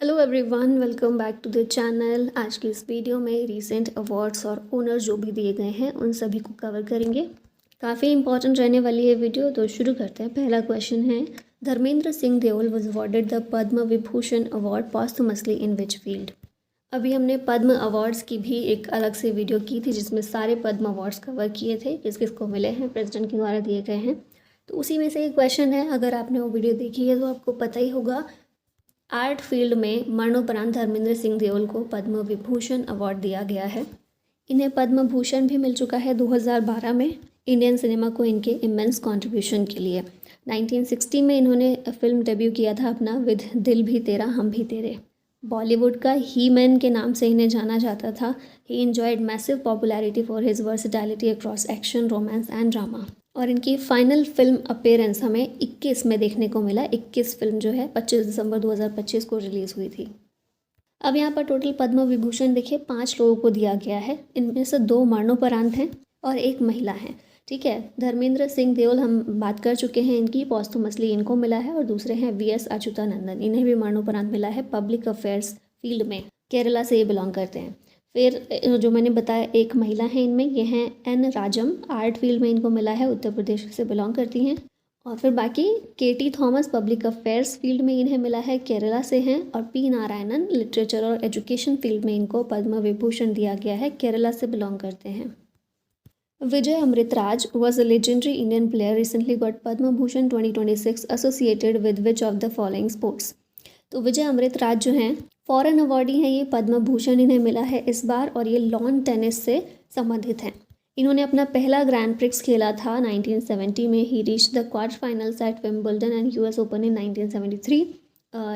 Hello everyone, welcome back to the channel. आज की इस वीडियो में रीसेंट अवार्ड्स और ओनर जो भी दिए गए हैं उन सभी को कवर करेंगे। काफ़ी इंपॉर्टेंट रहने वाली है वीडियो, तो शुरू करते हैं। पहला क्वेश्चन है, Dharmendra Singh Deol was awarded the Padma Vibhushan award posthumously in which field. अभी हमने पद्म अवार्ड्स की भी एक अलग से वीडियो की थी जिसमें सारे पद्म अवार्ड्स कवर किए थे, किस किस को मिले हैं, प्रेसिडेंट के द्वारा दिए गए हैं। तो उसी में से एक क्वेश्चन है, अगर आपने वो वीडियो देखी है तो आपको पता ही होगा। आर्ट फील्ड में मरणोपरांत धर्मेंद्र सिंह देओल को पद्म विभूषण अवार्ड दिया गया है। इन्हें पद्म भूषण भी मिल चुका है 2012 में इंडियन सिनेमा को इनके इमेंस कंट्रीब्यूशन के लिए। 1960 में इन्होंने फिल्म डेब्यू किया था अपना विद दिल भी तेरा हम भी तेरे। बॉलीवुड का ही मैन के नाम से इन्हें जाना जाता था। ही enjoyed massive popularity for his versatility across action, romance and drama. और इनकी फाइनल फिल्म अपीयरेंस हमें 21 में देखने को मिला। 21 फिल्म जो है 25 दिसंबर 2025 को रिलीज़ हुई थी। अब यहाँ पर टोटल पद्म विभूषण देखिए 5 लोगों को दिया गया है। इनमें से 2 मरणोपरांत हैं और 1 महिला है। ठीक है, धर्मेंद्र सिंह देओल हम बात कर चुके हैं, इनकी पॉस्टमसली इनको मिला है। और दूसरे हैं वीएस अच्युतानंदन, इन्हें भी मरणोपरांत मिला है पब्लिक अफेयर्स फील्ड में। केरला से ये बिलोंग करते हैं। फिर जो मैंने बताया 1 महिला है इनमें, ये हैं एन राजम, आर्ट फील्ड में इनको मिला है, उत्तर प्रदेश से बिलोंग करती हैं। और फिर बाकी केटी थॉमस पब्लिक अफेयर्स फील्ड में इन्हें मिला है, केरला से हैं। और पी नारायणन लिटरेचर और एजुकेशन फील्ड में इनको पद्म विभूषण दिया गया है, केरला से बिलोंग करते हैं। Vijay Amritraj was a legendary Indian player recently got Padma Bhushan 2026 associated with which of the following sports। तो विजय अमृतराज जो हैं फॉरेन अवार्डी हैं, ये पद्म भूषण इन्हें मिला है इस बार, और ये लॉन टेनिस से संबंधित हैं। इन्होंने अपना पहला ग्रैंड प्रिक्स खेला था 1970 में। He reach the quarter finals at Wimbledon and US Open in 1973।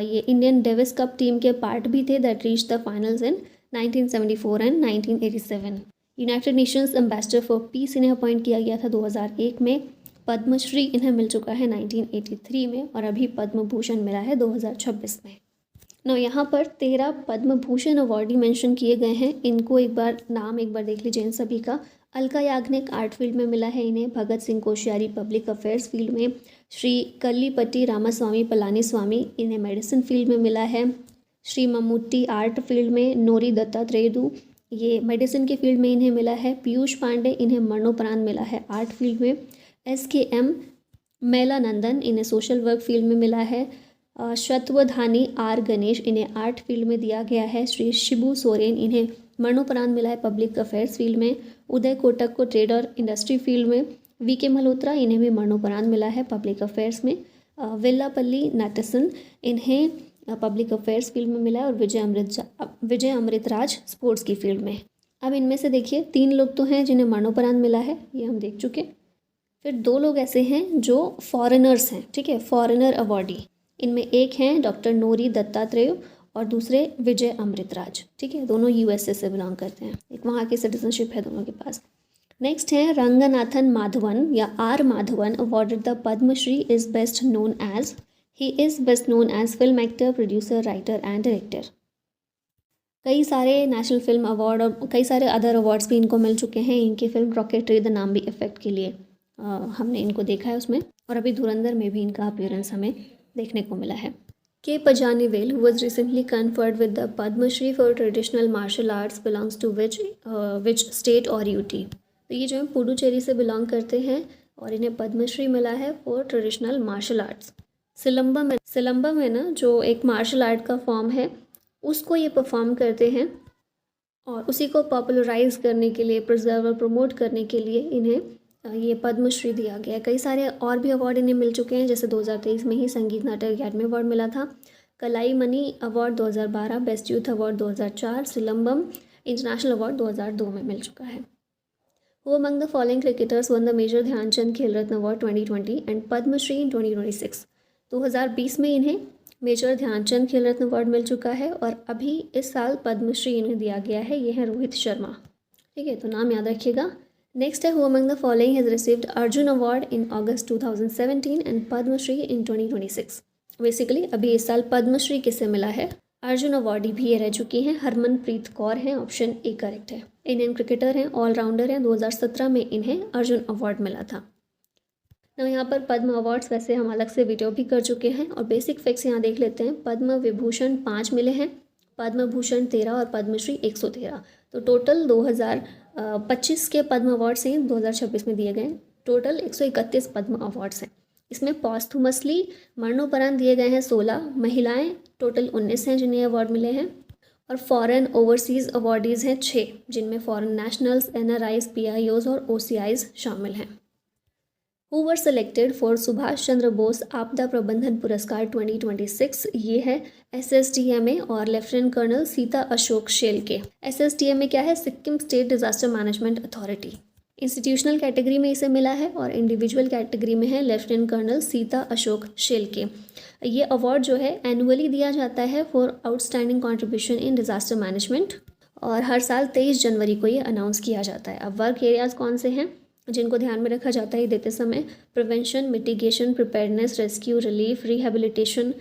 ये इंडियन डेविस कप टीम के पार्ट भी थे that reach the finals in 1974 and 1987। United Nations ambassador for peace इन्हें अपॉइंट किया गया था 2001 में। पद्मश्री इन्हें मिल चुका है 1983 में, और अभी पद्म भूषण मिला है 2026 में। ना यहाँ पर 13 पद्म भूषण अवार्डी मेंशन किए गए हैं। इनको एक बार देख लीजिए इन सभी का। अलका याग्निक आर्ट फील्ड में मिला है इन्हें। Bhagat Singh Koshyari public affairs field में। श्री कल्लीपट्टी रामास्वामी पलानी स्वामी इन्हें मेडिसिन फील्ड में मिला है। श्री मम्मूटी आर्ट फील्ड में। नोरी दत्तात्रेय ये मेडिसिन के फील्ड में इन्हें मिला है। पीयूष पांडे इन्हें मरणोपरांत मिला है आर्ट फील्ड में। SKM मेलानंदन इन्हें सोशल वर्क फील्ड में मिला है। शतवधानी आर गणेश इन्हें आर्ट फील्ड में दिया गया है। श्री शिबू सोरेन इन्हें मरणोपरांत मिला है पब्लिक अफेयर्स फील्ड में। उदय कोटक को ट्रेड और इंडस्ट्री फील्ड में। VK मल्होत्रा इन्हें भी मरणोपरांत मिला है पब्लिक अफेयर्स में। वेल्लापल्ली नटसन इन्हें पब्लिक अफेयर्स फील्ड में मिला है। और विजय अमृतराज स्पोर्ट्स की फील्ड में। अब इनमें से देखिए 3 लोग तो हैं जिन्हें मरणोपरांत मिला है, ये हम देख चुके। फिर 2 लोग ऐसे हैं जो फॉरेनर्स हैं, ठीक है, फॉरेनर अवार्डी। इनमें एक हैं डॉक्टर नोरी दत्तात्रेय और दूसरे विजय अमृतराज। ठीक है, दोनों USA से बिलोंग करते हैं, एक वहाँ की सिटीजनशिप है दोनों के पास। नेक्स्ट है रंगनाथन माधवन या R Madhavan, awarded the Padma Shri, is best known as he is best known as film actor, producer, writer and director. कई सारे नेशनल फिल्म अवार्ड और कई सारे अदर अवार्ड्स भी इनको मिल चुके हैं। इनकी फिल्म रॉकेटरी द नाम भी इफेक्ट के लिए हमने इनको देखा है उसमें, और अभी धुरंधर में भी इनका अपीयरेंस हमें देखने को मिला है। K Pazhanivel who was recently conferred with the Padma Shri for traditional martial arts belongs to which state और UT। तो ये जो है पुडुचेरी से बिलोंग करते हैं और इन्हें पद्मश्री मिला है for traditional martial arts. Silambam है ना, जो एक मार्शल आर्ट का फॉर्म है, उसको ये परफॉर्म करते हैं और उसी को पॉपुलराइज करने के लिए, प्रिजर्व और प्रमोट करने के लिए इन्हें ये पद्मश्री दिया गया है। कई सारे और भी अवार्ड इन्हें मिल चुके हैं, जैसे 2023 में ही संगीत नाटक अकेडमी अवार्ड मिला था, कलाई money award 2012, best youth award 2004, Silambam international award 2002 में मिल चुका है। Who among the following cricketers won the Major Dhyanchand खेल रत्न अवार्ड 2020 एंड पद्मश्री इन 2026। 2020 में इन्हें मेजर ध्यानचंद खेल रत्न अवार्ड मिल चुका है और अभी इस साल पद्मश्री इन्हें दिया गया है, ये है रोहित शर्मा। ठीक है, तो नाम याद रखिएगा। नेक्स्ट है, who among the following has received Arjun award in August 2017 and Padma Shri in 2026। Basically अभी इस साल पद्मश्री किसे मिला है, अर्जुन अवार्डी भी ये रह चुकी हैं, हरमनप्रीत कौर हैं, ऑप्शन A करेक्ट है। इंडियन क्रिकेटर हैं, ऑलराउंडर हैं, 2017 में इन्हें अर्जुन अवार्ड मिला था। ना यहाँ पर पद्म अवार्ड्स वैसे हम अलग से वीडियो भी कर चुके हैं, और बेसिक फैक्ट्स यहाँ देख लेते हैं। पद्म विभूषण 5 मिले हैं, पद्म भूषण 13 और पद्मश्री 113। तो टोटल 2025 के पद्म अवार्ड्स हैं 2026 में दिए गए। टोटल 131 पद्म अवार्ड्स हैं। इसमें पॉस्थुमसली मरणोपरांत दिए गए हैं 16, महिलाएं टोटल 19 हैं जिन्हें अवार्ड मिले हैं, और फॉरेन ओवरसीज़ अवार्डीज़ हैं 6, जिनमें फॉरेन नेशनल्स, NRIs, PIOs और OCIs शामिल हैं। Who were selected for Subhash Chandra Bose आपदा प्रबंधन पुरस्कार 2026? ये है SSDMA और lieutenant colonel Sita Ashok Shelke. SSDMA क्या है? Sikkim state disaster management authority. Institutional category में इसे मिला है, और इंडिविजुअल कैटेगरी में है लेफ्टिनेंट कर्नल सीता अशोक शेलके। ये अवार्ड जो है एनुअली दिया जाता है for outstanding contribution in disaster management, और हर साल 23 जनवरी को ये अनाउंस किया जाता है। अब वर्क एरियाज़ कौन से हैं जिनको ध्यान में रखा जाता है देते समय? Prevention, mitigation, preparedness, rescue, relief, rehabilitation,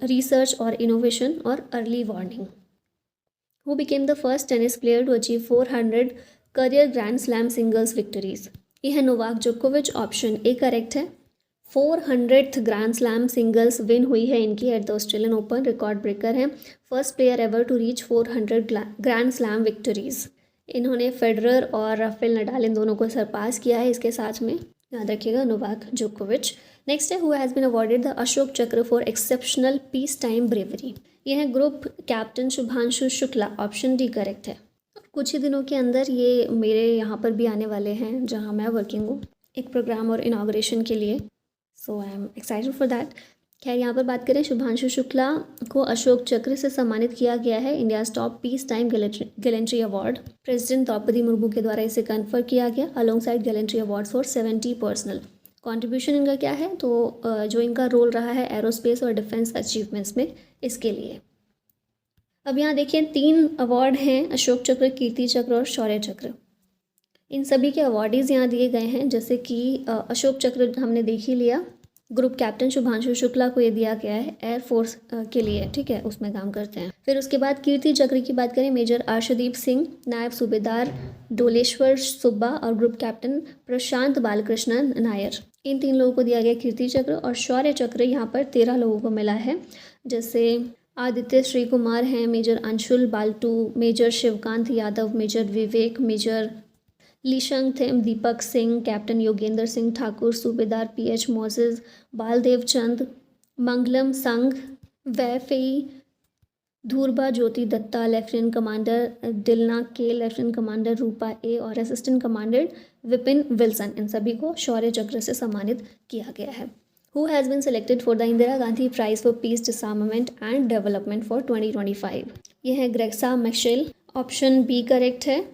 research और इनोवेशन, और early warning. Who became the first tennis player to achieve 400 career grand slam singles victories? ये है नोवाक जोकोविच। ऑप्शन ए करेक्ट है। 400th grand slam singles win हुई है इनकी at the Australian Open, record breaker है। First player ever to reach 400 grand slam victories. इन्होंने Federer और राफेल नडाल इन दोनों को सरपास किया है इसके साथ में, याद रखिएगा, नोवाक जोकोविच। नेक्स्ट है who has been awarded the Ashok Chakra for exceptional peacetime bravery? ये है group captain Shubhanshu Shukla. Option D correct है। कुछ ही दिनों के अंदर ये मेरे यहाँ पर भी आने वाले हैं जहाँ मैं वर्किंग हूँ, एक प्रोग्राम और इनाग्रेशन के लिए। So I am excited for that. खैर, यहाँ पर बात करें, शुभांशु शुक्ला को अशोक चक्र से सम्मानित किया गया है, India's top peace time gallantry award. President Droupadi Murmu के द्वारा इसे कन्फर किया गया alongside gallantry award for 70 personnel. Contribution इनका क्या है? तो जो इनका रोल रहा है एरोस्पेस और डिफेंस अचीवमेंट्स में, इसके लिए। अब यहाँ देखिए 3 अवार्ड हैं, अशोक चक्र, कीर्ति चक्र और शौर्य चक्र। इन सभी के अवार्डीज़ यहाँ दिए गए हैं, जैसे कि अशोक चक्र हमने देख ही लिया, ग्रुप कैप्टन शुभांशु शुक्ला को ये दिया गया है एयरफोर्स के लिए, ठीक है, उसमें काम करते हैं। फिर उसके बाद कीर्ति चक्र की बात करें, मेजर अर्शदीप सिंह, नायब सूबेदार डोलेश्वर सुब्बा और ग्रुप कैप्टन प्रशांत बालकृष्णन नायर, इन 3 लोगों को दिया गया कीर्ति चक्र। और शौर्य चक्र यहाँ पर 13 लोगों को मिला है, जैसे आदित्य श्री कुमार हैं, major Anshul Baltu, major Shivkant Yadav, major Vivek, major Leishangthem, Deepak Singh, captain Yogendra Singh Thakur, subedar PH Moses, Baldev Chand, Mangalam Sangh, Vaiphei, Dhruba Jyoti Dutta, lieutenant commander Dilna K, lieutenant commander Roopa A और असिस्टेंट कमांडर विपिन विल्सन, इन सभी को शौर्य चक्र से सम्मानित किया गया है। Who has been selected for the Indira Gandhi Prize for Peace Disarmament and Development for 2025? ये है ग्रेक्सा मैशेल। ऑप्शन बी करेक्ट है।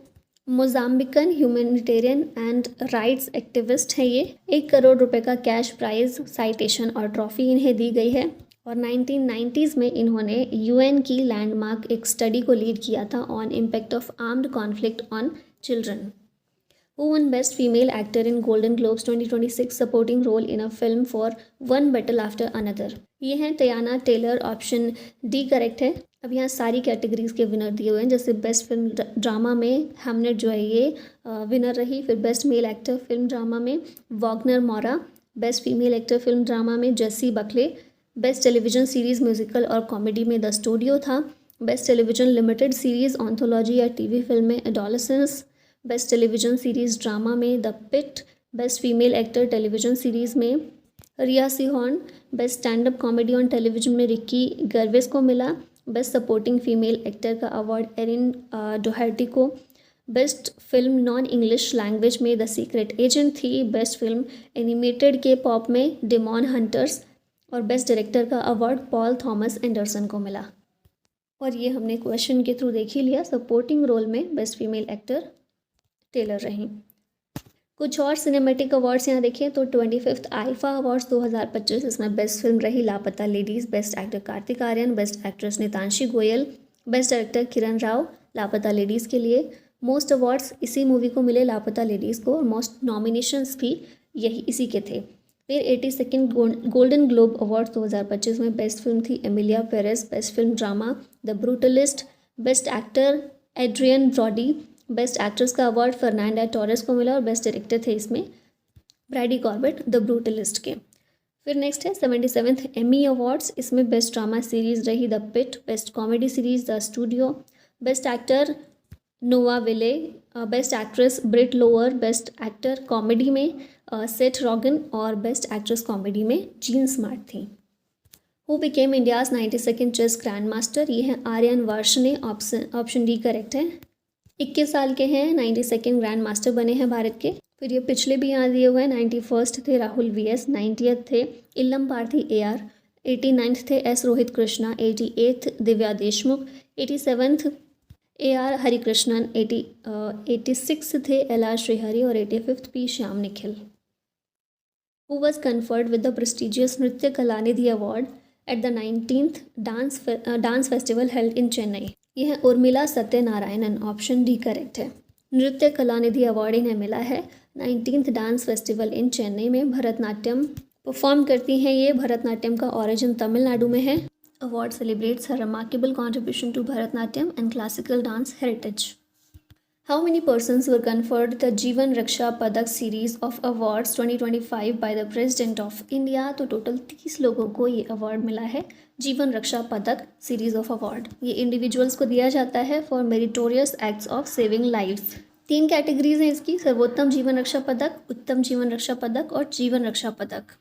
मोजाम्बिकन ह्यूमैनिटेरियन एंड राइट्स एक्टिविस्ट है ये। 1 करोड़ रुपए का कैश प्राइज, साइटेशन और ट्रॉफी इन्हें दी गई है, और 1990s में इन्होंने UN की लैंडमार्क एक स्टडी को लीड किया था on impact of armed conflict on children. Who won Best Female Actor in Golden Globes 2026 supporting role in a film for One Battle After Another? ये हैं टयाना टेलर। ऑप्शन डी करेक्ट है। अब यहाँ सारी categories के winner दिए हुए हैं, जैसे बेस्ट फिल्म ड्रामा में हैमनेट जो है ये विनर रही। फिर best male actor film drama में Wagner Moura, best female actor film drama में Jessie Buckley, best television series musical और कॉमेडी में द स्टूडियो था, best television limited series anthology या TV फिल्म में Adolescence, best television series drama में the Pitt, best female actor television series में Rhea Seehorn, best stand up comedy on television में Ricky Gervais को मिला, best supporting female actor का award Erin Doherty को, best film non English language में the secret agent थी, best film animated के pop में डेमॉन हंटर्स, और बेस्ट डायरेक्टर का अवार्ड पॉल थॉमस एंडरसन को मिला। और ये हमने क्वेश्चन के थ्रू देख ही लिया। सपोर्टिंग रोल में बेस्ट फीमेल एक्टर टेलर रहीं। कुछ और सिनेमैटिक अवार्ड्स यहाँ देखिए तो 25th आईफा अवार्ड्स 2025, इसमें बेस्ट फिल्म रही Laapataa ladies, best actor Kartik Aaryan, best actress Nitanshi Goel, best director Kiran Rao Laapataa ladies के लिए। मोस्ट अवार्ड्स इसी मूवी को मिले लापता लेडीज़ को, और मोस्ट नॉमिनेशंस भी यही इसी के थे। फिर 82nd गोल्डन ग्लोब अवार्ड्स 2025 में बेस्ट फिल्म थी Emilia Perez, best film drama the Brutalist, best actor Adrien Brody, best actress का अवार्ड फर्नांडा टोरेस को मिला, और बेस्ट डायरेक्टर थे इसमें ब्रैडी कॉर्बेट द ब्रूटलिस्ट के। फिर नेक्स्ट है 77th एमी अवार्ड्स, इसमें बेस्ट ड्रामा सीरीज रही the Pitt, best comedy series the Studio, best actor Noah Wyle, best actress Britt Lower, best actor comedy में Seth Rogen और best actress comedy में Jean Smart थी। Who became India's 92nd chess grandmaster, ये है Aryan Varshney, option D correct है। 21 साल के हैं, 92nd ग्रैंड मास्टर बने हैं भारत के। फिर ये पिछले भी यहाँ दिए हुए हैं, 91st थे राहुल वीएस, 90th थे इल्लम पार्थी एआर, 89th थे S Rohit Krishna, 88th Divya Deshmukh, 87th AR Harikrishnan, 86 थे एलआर श्रीहरि और 85th P Shyam Nikhil. Who was conferred with the prestigious Nritya Kalanidhi award at the 19th dance festival held in Chennai, यह है Urmila Sathyanarayanan, option D correct है। नृत्य कलानिधि अवार्ड इन्हें मिला है 19th dance festival in Chennai में, भरतनाट्यम परफॉर्म करती हैं ये। भरतनाट्यम का ओरिजिन तमिलनाडु में है। Award celebrates her remarkable contribution to Bharatanatyam and classical dance heritage. How many persons were conferred the Jeevan Raksha Padak series of awards 2025 by the president of India, तो टोटल 30 लोगों को ये अवार्ड मिला है जीवन Raksha Padak series of award. ये इंडिविजुअल्स को दिया जाता है for meritorious acts of saving lives. 3 categories हैं इसकी, सर्वोत्तम जीवन रक्षा पदक, उत्तम जीवन रक्षा पदक और जीवन रक्षा पदक।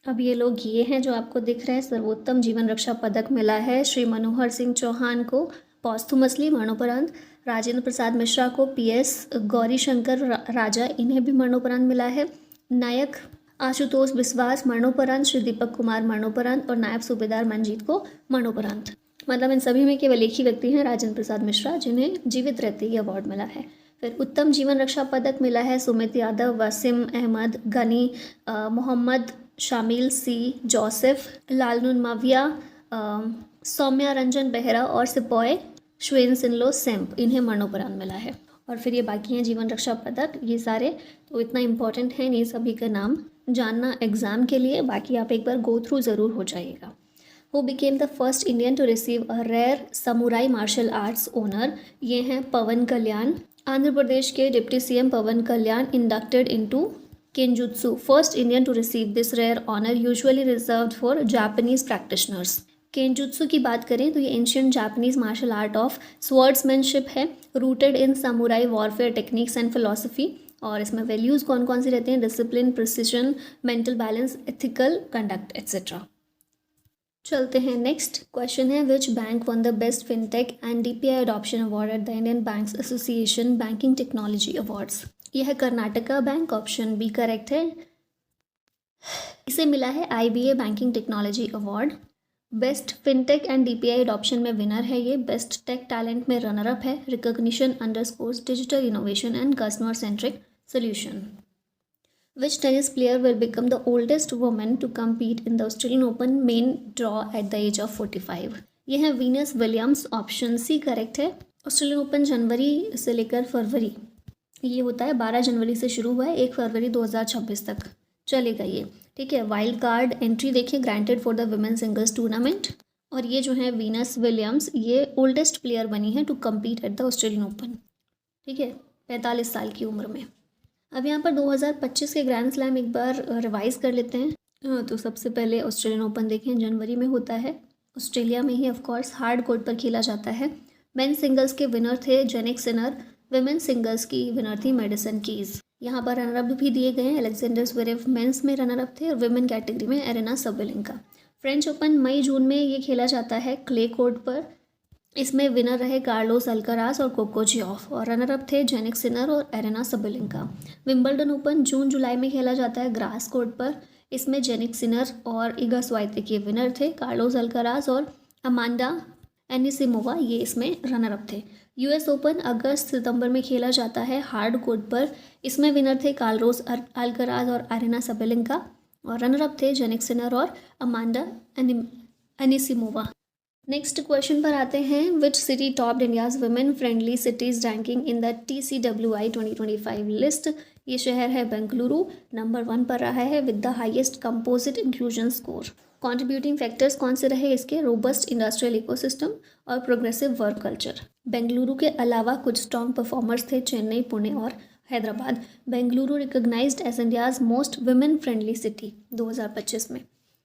अब ये लोग ये हैं जो आपको दिख रहे हैं। सर्वोत्तम जीवन रक्षा पदक मिला है श्री मनोहर सिंह चौहान को पॉस्थुमसली मरणोपरांत, राजेंद्र प्रसाद मिश्रा को, पीएस गौरी शंकर राजा इन्हें भी मरणोपरांत मिला है, नायक आशुतोष विश्वास मरणोपरांत, श्री दीपक कुमार मरणोपरांत और नायब सूबेदार मंजीत को मरणोपरांत। मतलब इन सभी में केवल एक ही व्यक्ति हैं राजेंद्र प्रसाद मिश्रा जिन्हें जीवित रहते ही अवार्ड मिला है। फिर उत्तम जीवन रक्षा पदक मिला है सुमित यादव, वसीम अहमद गनी, मोहम्मद शामिल सी, जोसेफ लालनुन माविया, सौम्या रंजन बेहरा और सिपॉय श्वेन सिनलो सेम्प, इन्हें मरणोपरांत मिला है। और फिर ये बाकी हैं जीवन रक्षा पदक, ये सारे तो इतना इम्पोर्टेंट है नहीं सभी का नाम जानना एग्जाम के लिए, बाकी आप एक बार गो थ्रू ज़रूर हो जाइएगा। Who became the first Indian to receive a rare samurai martial arts honour, ये हैं पवन कल्याण। आंध्र प्रदेश के deputy CM Pawan Kalyan inducted into kenjutsu, first Indian to receive this rare honour usually reserved for Japanese practitioners. Kenjutsu की बात करें तो ये ancient Japanese martial art of swordsmanship है, rooted in samurai warfare techniques and philosophy. और इसमें values कौन कौन सी रहते हैं, discipline, precision, mental balance, ethical conduct et cetera. चलते हैं नेक्स्ट क्वेश्चन है, which bank won the best fintech and DPI adoption award at the Indian banks association banking technology awards, यह है Karnataka bank, option B correct है। इसे मिला है IBA banking technology award. Best fintech and DPI adoption में winner है ये, best tech talent में रनर अप है recognition underscores digital innovation and customer centric solution. Which tennis player will become the oldest woman to compete in the Australian Open main draw at the age of 45? ये है Venus Williams, option C correct है। Australian Open जनवरी से लेकर फरवरी, ये होता है 12 जनवरी से शुरू हुआ है, 1 फरवरी 2026 तक चलेगा ये, ठीक है। वाइल्ड कार्ड एंट्री देखिए, granted for the women singles tournament. और ये जो है वीनस विलियम्स, ये ओल्डेस्ट प्लेयर बनी है to compete at the Australian Open, ठीक है, 45 साल की उम्र में। अब यहाँ पर 2025 के ग्रैंड स्लैम एक बार रिवाइज कर लेते हैं। तो सबसे पहले ऑस्ट्रेलियन ओपन देखें, जनवरी में होता है, ऑस्ट्रेलिया में ही ऑफकोर्स, हार्ड कोर्ट पर खेला जाता है। मेन सिंगल्स के विनर थे जेनिक सिनर, विमेन सिंगल्स की विनर थी मेडिसन कीज। यहाँ पर रनर अप भी दिए गए हैं, अलेक्जेंडर ज़्वेरेव मेंस में रनर अप थे और विमेन कैटेगरी में एरेना सबेलेंका। फ्रेंच ओपन मई जून में ये खेला जाता है क्ले कोर्ट पर, इसमें विनर रहे कार्लोस अल्कराज और कोको जियोफ और रनर अप थे जेनिक सिनर और एरेना सबेलेंका। विंबलडन ओपन जून जुलाई में खेला जाता है ग्रास कोर्ट पर, इसमें जेनिक सिनर और इगा स्वाइतेक के विनर थे, कार्लोस अल्कराज और अमांडा एनिसिमोवा ये इसमें रनर अप थे। यूएस ओपन अगस्त सितंबर में खेला जाता है हार्ड कोर्ट पर, इसमें विनर थे कार्लोस अल्कराज और एरेना सबेलेंका और रनर अप थे जेनिक सिनर और अमांडा एनिसिमोवा। नेक्स्ट क्वेश्चन पर आते हैं, which city topped India's women friendly cities ranking in the TCWI 2025 list, ये शहर है बेंगलुरु, नंबर 1 पर रहा है with the highest composite inclusion score. Contributing factors कौन से रहे इसके, रोबस्ट इंडस्ट्रियल इकोसिस्टम और प्रोग्रेसिव वर्क कल्चर। बेंगलुरु के अलावा कुछ स्ट्रॉन्ग परफॉर्मर्स थे चेन्नई, पुणे और Hyderabad, Bengaluru recognised as India's most women friendly city 2025 में।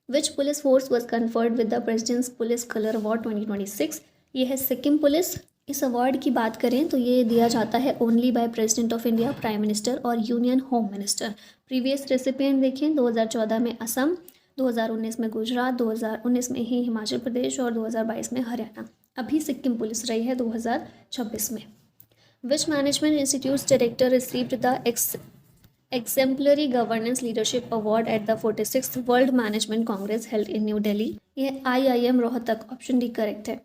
Which police force was conferred with the president's police colour award 2026? ये है सिक्किम पुलिस। इस अवार्ड की बात करें तो ये दिया जाता है only by president of India, prime minister और union home minister. Previous recipient देखें 2014 में असम, 2019 में गुजरात, 2019 में ही हिमाचल प्रदेश और 2022 में हरियाणा। अभी सिक्किम पुलिस रही है 2026 में। Which management institute's director received the exemplary governance leadership award at the 46th World Management Congress held in New Delhi? ये IIM Rohtak, option D correct है।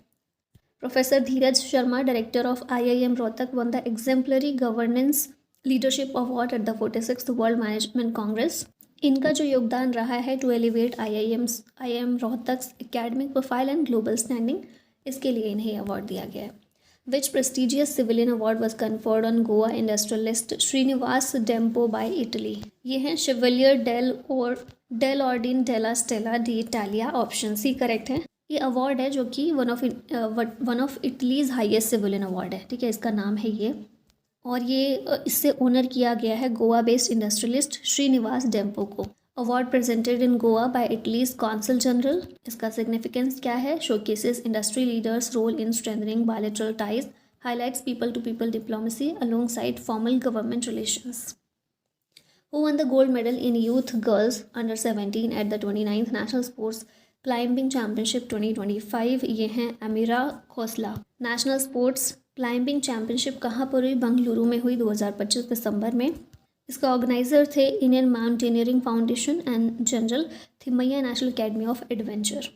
Professor Dheeraj Sharma, director of IIM Rohtak, won the exemplary governance leadership award at the 46th World Management Congress। इनका जो योगदान रहा है to elevate IIM Rohtak academic profile and global standing, इसके लिए इन्हें अवार्ड दिया गया है। Which prestigious civilian award was conferred on Goa industrialist Srinivas Dempo by Italy? ये है Chevalier dell'Ordine della Stella d'Italia, option C correct है। ये अवार्ड है जो कि one of Italy's highest civilian award है, ठीक है, इसका नाम है ये। और ये इससे ऑनर किया गया है गोवा बेस्ड इंडस्ट्रियलिस्ट श्रीनिवास डेम्पो को। Award presented in Goa by Italy's consul general. इसका सिग्निफिकेंस क्या है? Showcases industry leaders role in strengthening bilateral ties, highlights people to people diplomacy alongside formal government relations. Who won the gold medal in youth girls under 17 at the 29th National Sports Climbing Championship 2025? ये हैं Amira Khosla. National sports climbing championship कहाँ पर हुई? बेंगलुरु में हुई 2025 दिसंबर में। इसका organiser थे Indian mountaineering foundation and general Thimayya national academy of adventure.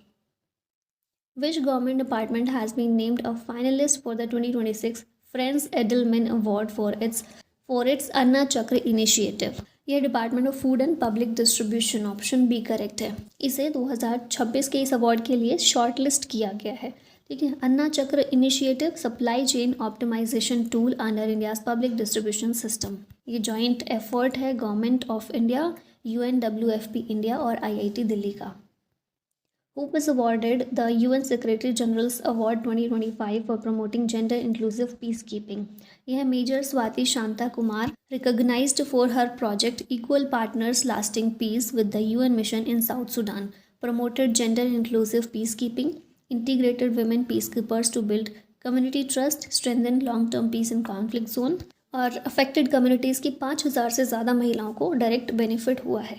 Which government department has been named a finalist for the 2026 Friends Edelman Award for its Anna Chakra initiative? यह department of food and public distribution, option B correct है। इसे 2026 के इस award के लिए short list किया गया है, ठीक है। Anna Chakra initiative supply chain optimisation tool under India's public distribution system. ये जॉइंट एफर्ट है government of India, UNWFP India और IIT दिल्ली का। Who was awarded the UN Secretary General's Award 2025 for promoting gender inclusive peacekeeping? यह major Swathi Shantha Kumar, recognized for her project Equal Partners Lasting Peace with the UN Mission in South Sudan, promoted gender inclusive peacekeeping, integrated women peacekeepers to build community trust, strengthen long-term peace in conflict zone, और affected communities की 5000 से ज़्यादा महिलाओं को direct benefit हुआ है,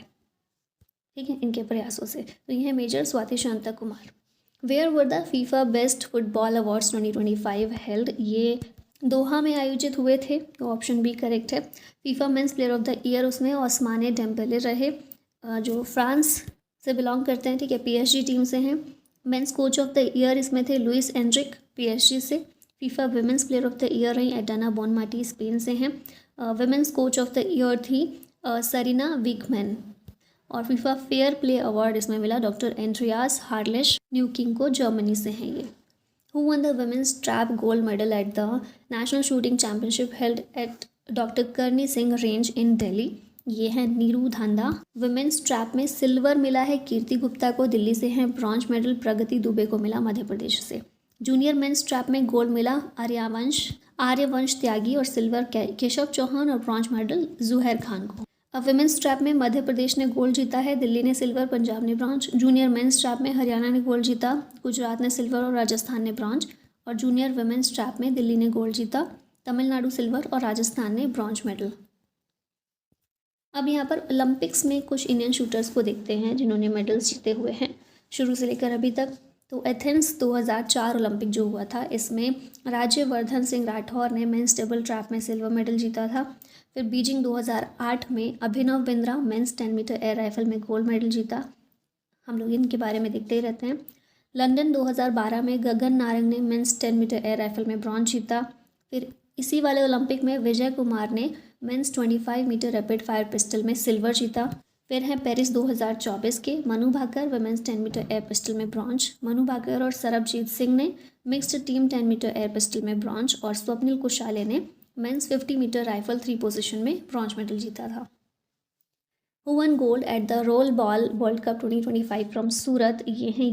ठीक है, इनके प्रयासों से। तो यह है major Swathi Shantha Kumar. Where were the FIFA best football awards 2025 held? ये दोहा में आयोजित हुए थे, तो ऑप्शन बी करेक्ट है। FIFA men's player of the year उसमें ओस्माने डेम्बेले रहे, जो फ्रांस से बिलोंग करते हैं, ठीक है, PSG टीम से हैं। Men's coach of the year इसमें थे लुइस एनरिक PSG से। FIFA women's player of the year रही एडाना बोनमाटी स्पेन से हैं। Women's coach of the year थी सरीना विकमैन। और फीफा फेयर प्ले अवार्ड इसमें मिला डॉक्टर एंड्रियास हार्लेश न्यूकिंग को, जर्मनी से हैं ये। Who won the women's trap gold medal at the national shooting championship held at doctor Karni Singh range in Delhi? ये है नीरू धांधा। वुमेन्स ट्रैप में सिल्वर मिला है कीर्ति गुप्ता को, दिल्ली से हैं। ब्रॉन्ज मेडल प्रगति दुबे को मिला, मध्य प्रदेश से। जूनियर मेंस ट्रैप में गोल्ड मिला आर्यवंश त्यागी और सिल्वर केशव चौहान और ब्रॉन्ज मेडल जुहैर खान को। अब विमेंस ट्रैप में मध्य प्रदेश ने गोल्ड जीता है, दिल्ली ने सिल्वर, पंजाब ने ब्रॉन्ज। जूनियर मेंस ट्रैप में हरियाणा ने गोल्ड जीता, गुजरात ने सिल्वर और राजस्थान ने ब्रॉन्ज। और जूनियर विमेंस ट्रैप में दिल्ली ने गोल्ड जीता, तमिलनाडु सिल्वर और राजस्थान ने ब्रॉन्ज मेडल। अब यहाँ पर ओलंपिक्स में कुछ इंडियन शूटर्स को देखते हैं जिन्होंने मेडल्स जीते हुए हैं शुरू से लेकर अभी तक। तो एथेंस 2004 ओलंपिक जो हुआ था, इसमें राज्यवर्धन सिंह राठौर ने मेंस टेबल ट्रैप में सिल्वर मेडल जीता था। फिर बीजिंग 2008 में Abhinav Bindra men's 10 metre air rifle में गोल्ड मेडल जीता। हम लोग इनके बारे में देखते ही रहते हैं। लंदन 2012 में गगन नारंग ने मेंस 10 मीटर एयर राइफल में ब्रॉन्ज जीता। फिर इसी वाले ओलंपिक में विजय कुमार ने men's 25 metre rapid fire pistol में सिल्वर जीता। फिर हैं पेरिस 2024 के Manu Bhaker women's 10 metre air pistol में ब्रॉन्ज। मनु भाकर और सरबजीत सिंह ने mixed team 10 metre air pistol में ब्रॉन्ज। और स्वप्निल कुशाले ने मेंस 50 मीटर राइफल 3 पोजीशन में ब्रॉन्ज मेडल जीता था। Who won gold at the roll ball world cup 2025 from Surat? ये हैं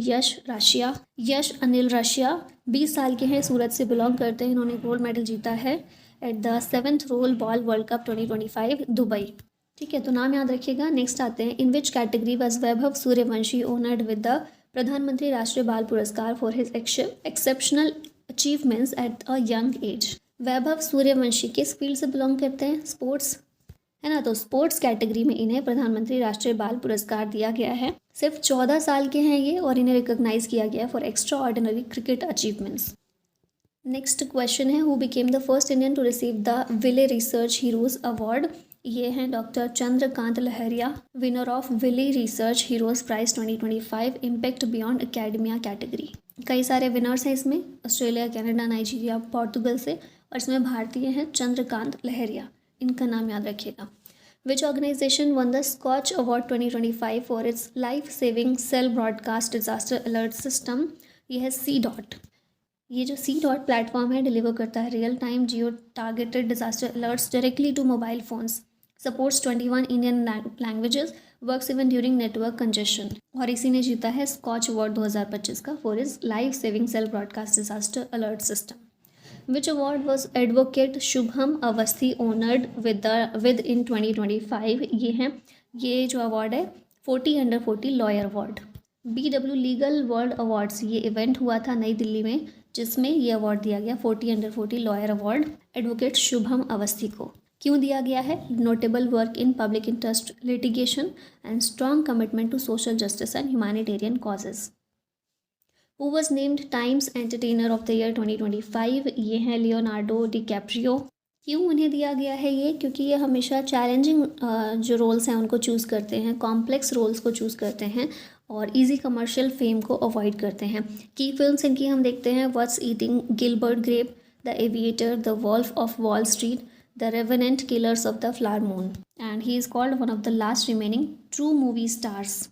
यश अनिल रशिया, 20 साल के हैं, सूरत से बिलोंग करते हैं, इन्होंने गोल्ड मेडल जीता है। At the 7th roll ball world cup 2025 Dubai. ठीक है, तो नाम याद रखिएगा। नेक्स्ट आते हैं, in which category was Vaibhav Suryavanshi honoured with the Pradhan Mantri Rashtriya Bal Puraskar for his exceptional achievements at a young age. Vaibhav Suryavanshi किस फील्ड से बिलोंग करते हैं? स्पोर्ट्स, है ना। तो स्पोर्ट्स कैटेगरी में इन्हें प्रधानमंत्री राष्ट्रीय बाल पुरस्कार दिया गया है। सिर्फ 14 साल के हैं ये और इन्हें रिकॉग्नाइज किया गया for extraordinary cricket achievements. Next question है, who became the first Indian to receive the Wiley research heroes award. ये हैं doctor Chandrakant Lahariya, winner of Wiley research heroes prize 2025 impact beyond academia category. कई सारे winners हैं इसमें, Australia, Canada, Nigeria, Portugal से, और इसमें भारतीय हैं चंद्रकांत लहरिया। इनका नाम याद रखिएगा। Which organisation won the Scotch award 2025 for its life saving cell broadcast disaster alert system. ये है सी डॉट। ये जो सी डॉट प्लेटफॉर्म है डिलीवर करता है real time geo targeted disaster alerts directly to mobile phones, supports 21 Indian languages, works even during network congestion. और इसी ने जीता है स्कॉच अवार्ड 2025 का for is life saving cell broadcast disaster alert system. Which award was advocate Shubham Awasthi honoured with in 2025? ये जो award है 40 under 40 lawyer award. BW legal world awards, ये इवेंट हुआ था नई दिल्ली में जिसमें ये अवार्ड दिया गया 40 under 40 lawyer award advocate Shubham Awasthi को। क्यों दिया गया है? Notable work in public interest litigation and strong commitment to social justice and humanitarian causes. Who was named Times Entertainer of the Year 2025? ये हैं लियोनार्डो डिकैप्रियो। क्यों उन्हें दिया गया है ये? क्योंकि ये हमेशा चैलेंजिंग जो रोल्स हैं उनको चूज़ करते हैं, कॉम्प्लेक्स रोल्स को चूज़ करते हैं और इजी कमर्शियल फेम को अवॉइड करते हैं। की फिल्म्स इनकी हम देखते हैं, what's eating Gilbert Grape, the aviator, the wolf of Wall Street, the revenant, killers of the flower moon, and he is called one of the last remaining true movie stars.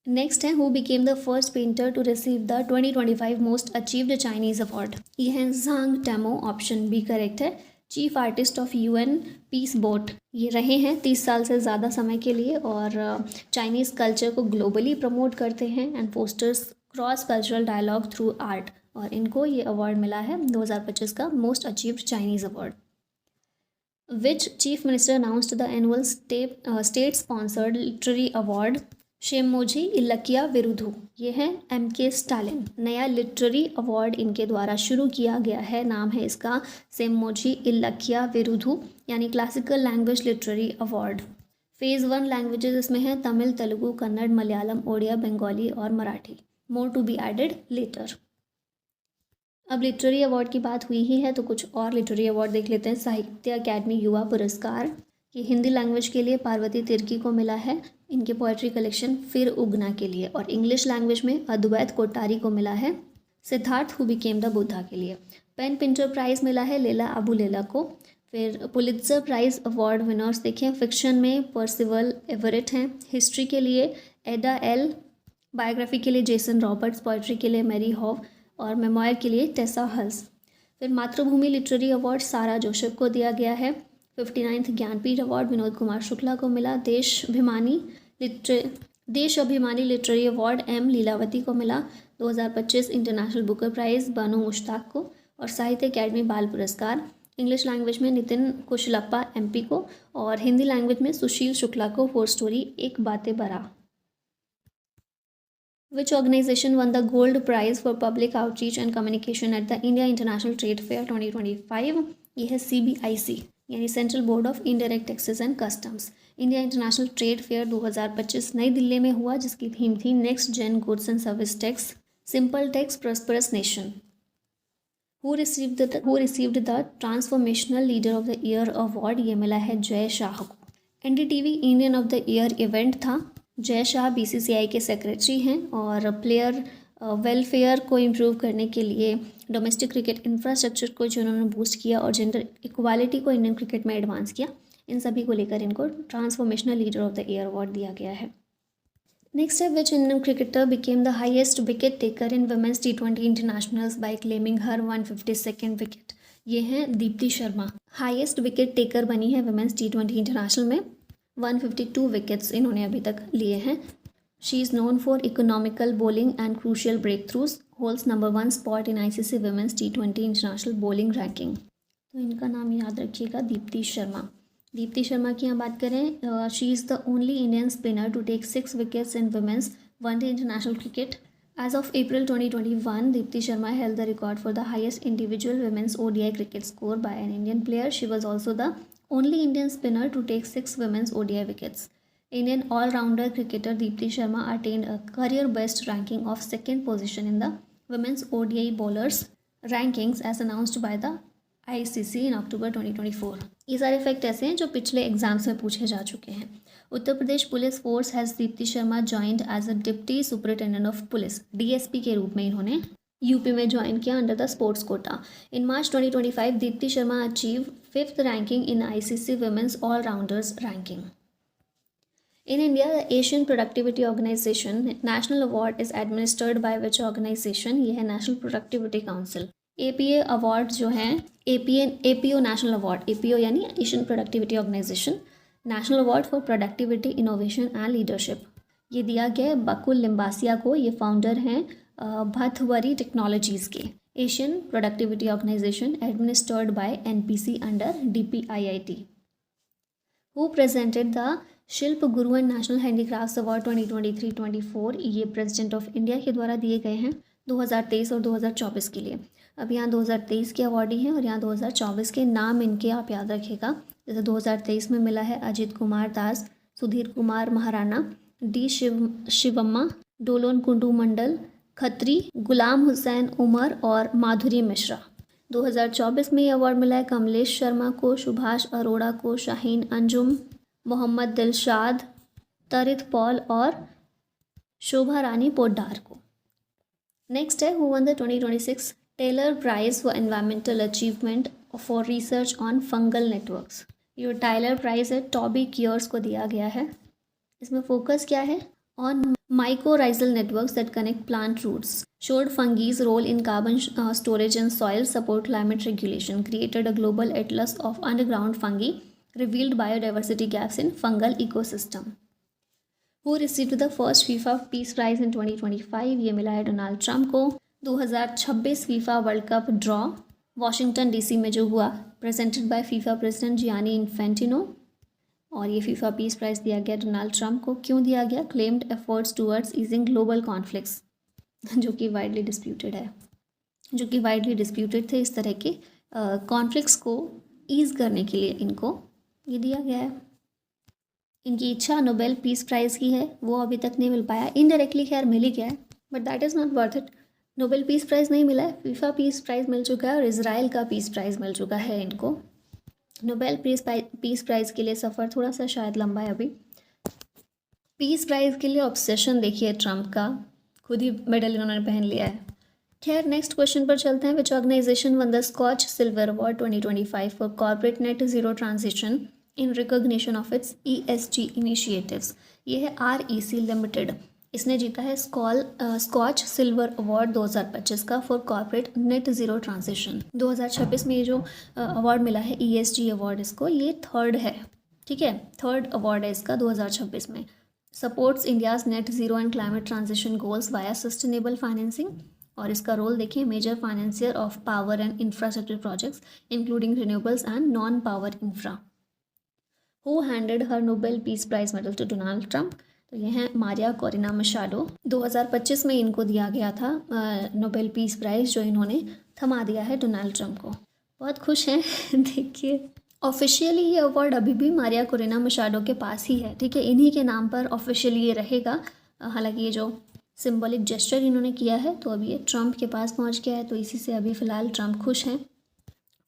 Next है, who became the first painter to receive the 2025 most achieved Chinese award. ये है Zhang Tamo, option B correct है। Chief artist of UN peace boat, ये रहे हैं 30 साल से ज़्यादा समय के लिए और चाइनीज़ कल्चर को ग्लोबली प्रमोट करते हैं and fosters cross cultural dialogue through art, और इनको ये अवार्ड मिला है 2025 का most achieved Chinese award. Which chief minister announced the annual state sponsored literary award Semmozhi Ilakkiya Viruthu. ये है MK स्टालिन। नया लिटरेरी अवार्ड इनके द्वारा शुरू किया गया है, नाम है इसका शेमोजी इलकिया विरुधु, यानी classical language literary award. Phase 1 languages इसमें हैं तमिल, तेलुगु, कन्नड़, मलयालम, ओडिया, बंगाली और Marathi. More to be added later. अब लिटरेरी अवार्ड की बात हुई ही है तो कुछ और लिटरेरी अवार्ड देख लेते हैं। साहित्य अकादमी युवा पुरस्कार, ये हिंदी लैंग्वेज के लिए पार्वती तिर्की को मिला है, इनके पोएट्री कलेक्शन फिर उगना के लिए। और इंग्लिश लैंग्वेज में अद्वैत कोठारी को मिला है Siddharth who became the Buddha के लिए। पेन पिंटर प्राइज़ मिला है लैला अबू लैला को। फिर पुलित्जर प्राइज़ अवार्ड विनर्स देखें, फिक्शन में पर्सिवल एवरेट हैं, हिस्ट्री के लिए एडा एल, बायोग्राफी के लिए जेसन रॉबर्ट्स, पोएट्री के लिए मैरी हॉव और मेमोयर के लिए टेसा हल्स। फिर मातृभूमि लिटरेरी अवार्ड सारा जोसेफ को दिया गया है। 59th ज्ञानपीठ अवार्ड विनोद कुमार शुक्ला को मिला। देश अभिमानी लिटरेरी अवार्ड M लीलावती को मिला। 2025 international Booker prize Banu Mushtaq को। और साहित्य अकादमी बाल पुरस्कार इंग्लिश लैंग्वेज में नितिन कुशलप्पा MP को और हिंदी लैंग्वेज में सुशील शुक्ला को फॉर स्टोरी एक बातें बरा। Which organization won the gold prize for public outreach and communication at the India International Trade Fair 2025? ये है CBIC, यानी central board of indirect taxes and customs. India international trade fair 2025 New Delhi में हुआ, जिसकी theme थी next gen goods and service tax, simple tax, prosperous nation. Who received the transformational leader of the year award, ये मिला है जय शाह को। NDTV Indian of the year event था। Jay Shah BCCI के सेक्रेटरी हैं और प्लेयर वेलफेयर को इम्प्रूव करने के लिए डोमेस्टिक क्रिकेट इंफ्रास्ट्रक्चर को जिन्होंने बूस्ट किया और जेंडर इक्वालिटी को इंडियन क्रिकेट में एडवांस किया, इन सभी को लेकर इनको transformational leader of the year award दिया गया है। नेक्स्ट है, which Indian cricketer became the highest wicket taker in women's T20 internationals by claiming her 152nd wicket. ये हैं Deepti Sharma, highest wicket taker बनी है वुमेन्स T20 इंटरनेशनल में। 152 विकेट्स इन्होंने अभी तक लिए हैं। She is known for economical bowling and crucial breakthroughs, holds number 1 spot in ICC women's T20 international bowling ranking. तो इनका नाम याद रखिएगा, दीप्ति शर्मा। दीप्ति शर्मा की यहाँ बात करें, she is the only Indian spinner to take 6 wickets in women's one day international cricket. As of April 2021, Deepti Sharma held the record for the highest individual women's ODI cricket score by an Indian player. She was also the only Indian spinner to take 6 women's ODI wickets. Indian all-rounder cricketer Deepti Sharma attained a career best ranking of second position in the women's ODI bowlers rankings as announced by the ICC in October 2024. ये सारे fact ऐसे हैं जो पिछले exams में पूछे जा चुके हैं। Uttar Pradesh police force has Deepti Sharma joined as a deputy superintendent of police, DSP के रूप में इन्होंने यूपी में ज्वाइन किया under the sports quota. In March 2025 Deepti Sharma achieve 5th ranking in ICC women's allrounders ranking. In India, the Asian Productivity Organization National Award is administered by which organization? ये है National Productivity Council। APA award जो हैं APO national award, APO यानी Asian productivity organisation, national award for productivity innovation and leadership. ये दिया गया है बकुल लिम्बासिया को, ये फाउंडर हैं भथवरी टेक्नोलॉजीज़ के। Asian productivity organisation administered by NPC under DPIIT। Who presented the Shilp Guru and national handicrafts award 2023-24? ये प्रेसिडेंट ऑफ इंडिया के द्वारा दिए गए हैं 2023 और 2024 के लिए। अब यहाँ 2023 के अवार्डी हैं और यहाँ 2024 के। नाम इनके आप याद रखिएगा, जैसे 2023 में मिला है अजित कुमार दास, सुधीर कुमार महाराणा, D शिवम्मा, डोलोन कुंडू मंडल, खत्री, गुलाम हुसैन उमर और माधुरी मिश्रा। 2024 में ये अवार्ड मिला है कमलेश शर्मा को, सुभाष अरोड़ा को, शाहीन अंजुम, मोहम्मद दिलशाद, तरित पॉल और शोभा रानी पोड्डार को। नेक्स्ट है, who won the 2026 Tyler prize for environmental achievement for research on fungal networks? ये टाइलर प्राइज है टॉबी कियर्स को दिया गया है। इसमें फोकस क्या है? On mycorrhizal networks that connect plant roots, showed fungi's role in carbon storage in soil, support climate regulation, created a global atlas of underground fungi, revealed biodiversity gaps in fungal ecosystem. Who received the first FIFA Peace Prize in 2025? ये मिला है Donald Trump को। 2026 FIFA world cup draw Washington DC में जो हुआ, presented by FIFA president Gianni Infantino, और ये FIFA peace prize दिया गया डोनाल्ड ट्रंप को। क्यों दिया गया? Claimed efforts towards easing global conflicts, जो कि वाइडली डिस्प्यूटेड है, जो कि वाइडली डिस्प्यूटेड थे। इस तरह के कॉन्फ्लिक्ट्स को ईज़ करने के लिए इनको ये दिया गया है। इनकी इच्छा नोबेल पीस प्राइज़ की है, वो अभी तक नहीं मिल पाया। इनडायरेक्टली खैर मिल ही गया है, but that is not worth it. Nobel peace prize नहीं मिला है, फीफा पीस प्राइज़ मिल चुका है और इज़राइल का पीस प्राइज़ मिल चुका है इनको। नोबेल पीस प्राइज़ के लिए सफ़र थोड़ा सा शायद लंबा है अभी। पीस प्राइज़ के लिए ऑब्सेशन देखिए ट्रंप का, खुद ही मेडल इन्होंने पहन लिया है। खैर नेक्स्ट क्वेश्चन पर चलते हैं। Which organisation won the Scotch silver award 2025 for corporate net zero transition in recognition of its ESG इनिशिएटिव्स? ये है REC लिमिटेड। इसने जीता है स्कॉच सिल्वर अवार्ड 2025 का for corporate net zero transition. 2026 में ये जो अवार्ड मिला है ESG अवार्ड, इसको ये थर्ड है, ठीक है, थर्ड अवार्ड है इसका 2026 में। Supports India's net zero and climate transition goals via sustainable financing, और इसका रोल देखिए major financier of power and infrastructure projects including renewables and non power infra. Who handed her Nobel peace prize medal to Donald Trump? तो ये हैं Maria Corina मशाडो। 2025 में इनको दिया गया था नोबेल पीस प्राइज़, जो इन्होंने थमा दिया है डोनाल्ड ट्रंप को। बहुत खुश हैं देखिए, ऑफिशियली ये अवार्ड अभी भी मारिया कोरिना मशाडो के पास ही है, ठीक है, इन्हीं के नाम पर ऑफिशियली ये रहेगा। हालांकि ये जो सिंबॉलिक जेस्चर इन्होंने किया है, तो अभी ये ट्रंप के पास पहुंच गया है, तो इसी से अभी फ़िलहाल ट्रंप खुश हैं।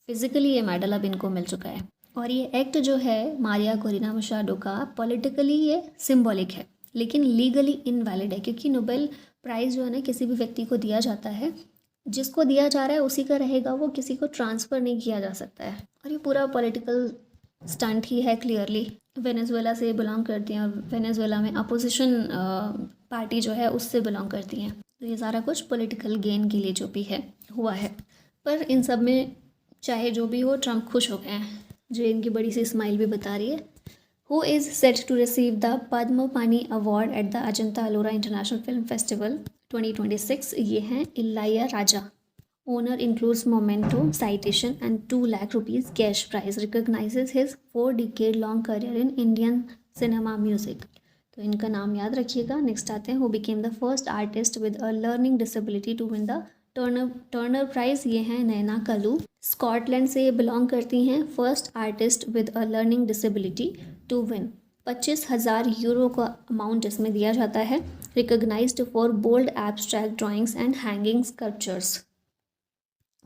फिज़िकली ये मेडल अब इनको मिल चुका है। और ये एक्ट जो है मारिया कोरिना मशाडो का, पॉलिटिकली ये सिंबॉलिक है लेकिन लीगली इनवैलिड है, क्योंकि नोबेल प्राइज़ जो है ना किसी भी व्यक्ति को दिया जाता है, जिसको दिया जा रहा है उसी का रहेगा, वो किसी को ट्रांसफ़र नहीं किया जा सकता है। और ये पूरा पॉलिटिकल स्टंट ही है क्लियरली। वेनेजुएला से बिलोंग करती हैं और वेनेजुएला में अपोजिशन पार्टी जो है उससे बिलोंग करती हैं, तो ये सारा कुछ पॉलिटिकल गेन के लिए जो भी है हुआ है। पर इन सब में चाहे जो भी हो, ट्रंप खुश हो गए हैं, जो इनकी बड़ी सी स्माइल भी बता रही है। Who is set to receive the Padma Pani Award at the Ajanta Ellora International Film Festival 2026? ये हैं इलाया राजा। Owner includes memento, citation, and 2 lakh rupees cash prize. Recognizes his 4-decade-long career in Indian cinema music. तो इनका नाम याद रखिएगा. Next आते हैं. Who became the first artist with a learning disability to win the Turner prize. ये हैं Nnena Kalu. Scotland से बिलोंग करती हैं. First artist with a learning disability to win. 25,000 euro का अमाउंट इसमें दिया जाता है. Recognised for bold abstract drawings and hanging sculptures.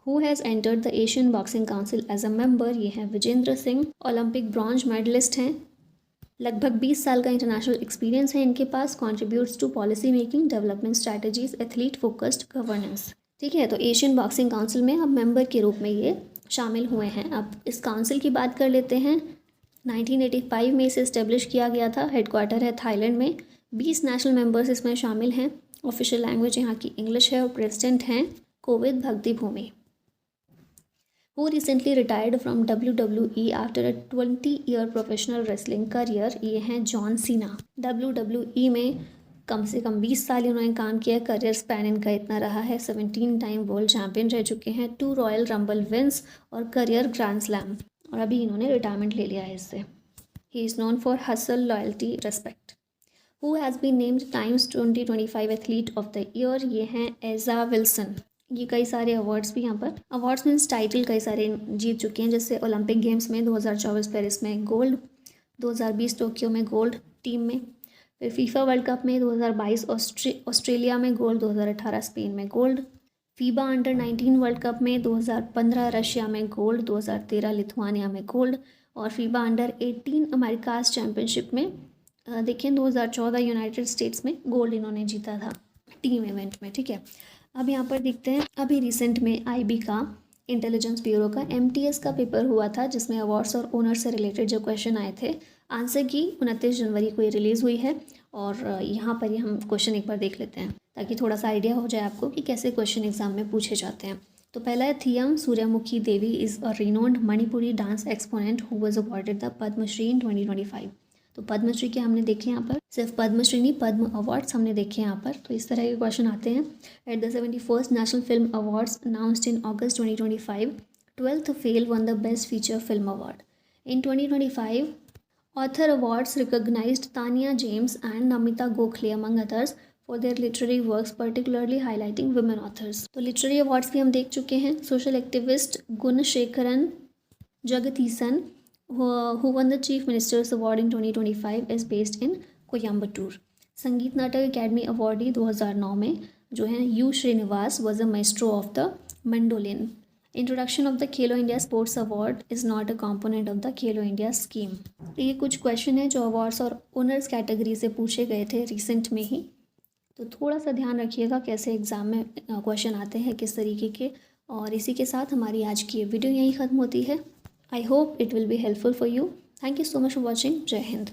Who has entered the Asian boxing council as a member. ये हैं Vijender Singh. Olympic bronze medallist हैं. लगभग 20 साल का इंटरनेशनल एक्सपीरियंस है इनके पास. Contributes to policy making, development strategies, athlete focused governance. ठीक है, तो एशियन बॉक्सिंग काउंसिल में अब मेंबर के रूप में ये शामिल हुए हैं. अब इस काउंसिल की बात कर लेते हैं. 1985 में इसे इस्टेब्लिश किया गया था. हेडक्वार्टर है थाईलैंड में. 20 नेशनल मेंबर्स इसमें शामिल हैं. ऑफिशियल लैंग्वेज यहाँ की इंग्लिश है और प्रेसिडेंट हैं Kovind भक्तिभूमि. Who recently retired from WWE after a 20-year professional wrestling career. ये हैं जॉन सीना. WWE में कम से कम 20 साल इन्होंने काम किया. करियर स्पैन इनका इतना रहा है. 17 टाइम वर्ल्ड चैम्पियन रह चुके हैं. 2 रॉयल रंबल विंस और करियर ग्रैंड स्लैम. और अभी इन्होंने रिटायरमेंट ले लिया है इससे. He is known for hustle, loyalty, respect. Who has been named Times 2025 athlete of the year. ये हैं एजा विल्सन. ये कई सारे अवार्ड्स भी यहाँ पर, अवार्ड्स मीन्स टाइटल कई सारे जीत चुके हैं. जैसे ओलंपिक गेम्स में 2024 पेरिस में गोल्ड, 2020 टोक्यो में गोल्ड टीम में, फिर फीफा वर्ल्ड कप में 2022 ऑस्ट्रेलिया में गोल्ड, 2018 स्पेन में gold, FIBA under 19 world cup में 2015 रशिया में गोल्ड, 2013 लिथुआनिया में गोल्ड, और फीबा अंडर 18 अमेरिकाज चैम्पियनशिप में देखें 2014 यूनाइटेड स्टेट्स में गोल्ड इन्होंने जीता था टीम इवेंट में. ठीक है, अब यहाँ पर देखते हैं. अभी रिसेंट में IB का, इंटेलिजेंस ब्यूरो का MTS का पेपर हुआ था जिसमें अवार्ड्स और ओनर से रिलेटेड जो क्वेश्चन आए थे. आंसर की 29 जनवरी को ये रिलीज़ हुई है. और यहाँ पर ही हम क्वेश्चन एक बार देख लेते हैं ताकि थोड़ा सा आइडिया हो जाए आपको कि कैसे क्वेश्चन एग्जाम में पूछे जाते हैं. तो पहला है, Thiyam Suryamukhi Devi is a renowned Manipuri dance exponent who was awarded the Padma Shri in 2025. तो पद्मश्री के हमने देखे यहाँ पर, सिर्फ पद्मश्री नहीं पद्म अवार्ड्स हमने देखे यहाँ पर. तो इस तरह के क्वेश्चन आते हैं. At the 71st national film awards announced in August 2025, 12th fail won the best feature film award. In 2025 author awards recognised Tania James and Namita Gokhale among others for their literary works, particularly highlighting women authors. तो literary awards भी हम देख चुके हैं. Social activist Gunasekaran Jagadeesan who won the Chief Minister's Award in 2025 is based in Coimbatore. Sangeet Natak academy awardee 2009 में जो है U Srinivas was a maestro of the mandolin. Introduction of the Khelo India sports award is not a component of the Khelo India scheme. ये कुछ question है जो awards और owners category से पूछे गए थे रिसेंट में ही. तो थोड़ा सा ध्यान रखिएगा कैसे एग्ज़ाम में क्वेश्चन आते हैं किस तरीके के. और इसी के साथ हमारी आज की वीडियो यहीं ख़त्म होती है. I hope it will be helpful for you. Thank you so much for watching. Jai Hind.